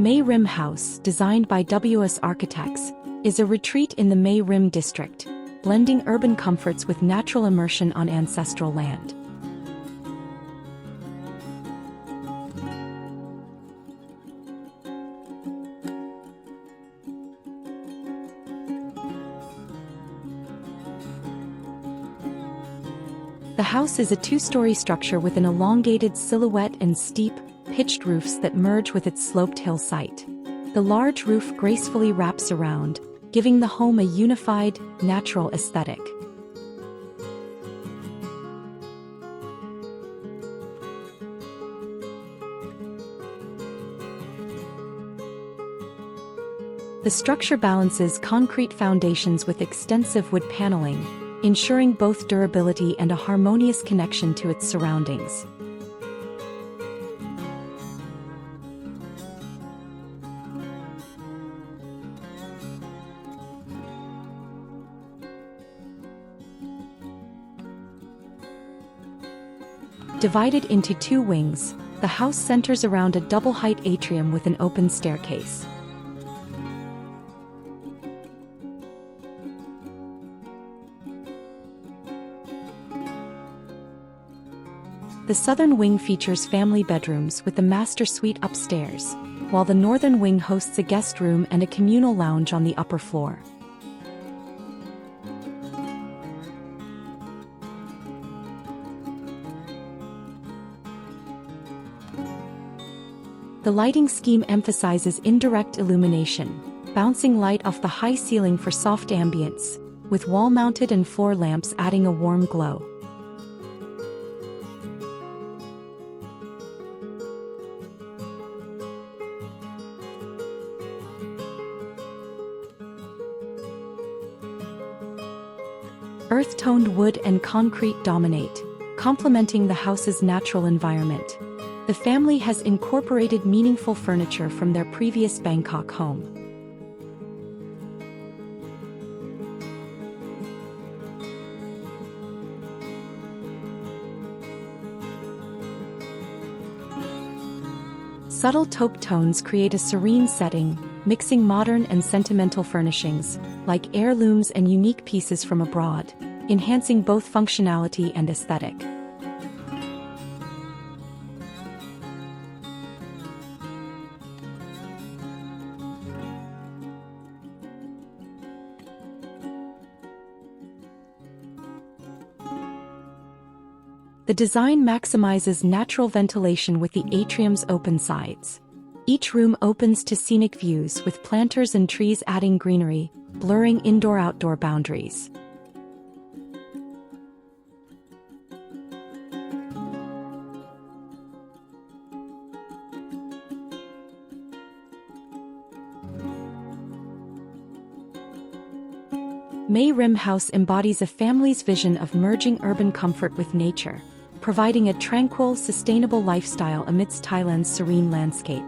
Mae Rim House, designed by WOS Architects, is a retreat in the Mae Rim district, blending urban comforts with natural immersion on ancestral land. The house is a two-story structure with an elongated silhouette and steep, pitched roofs that merge with its sloped hill site. The large roof gracefully wraps around, giving the home a unified, natural aesthetic. The structure balances concrete foundations with extensive wood paneling, ensuring both durability and a harmonious connection to its surroundings. Divided into two wings, the house centers around a double-height atrium with an open staircase. The southern wing features family bedrooms with the master suite upstairs, while the northern wing hosts a guest room and a communal lounge on the upper floor. The lighting scheme emphasizes indirect illumination, bouncing light off the high ceiling for soft ambience, with wall-mounted and floor lamps adding a warm glow. Earth-toned wood and concrete dominate, complementing the house's natural environment. The family has incorporated meaningful furniture from their previous Bangkok home. Subtle taupe tones create a serene setting, mixing modern and sentimental furnishings, like heirlooms and unique pieces from abroad, enhancing both functionality and aesthetic. The design maximizes natural ventilation with the atrium's open sides. Each room opens to scenic views with planters and trees adding greenery, blurring indoor-outdoor boundaries. Mae Rim House embodies a family's vision of merging urban comfort with nature, providing a tranquil, sustainable lifestyle amidst Thailand's serene landscape.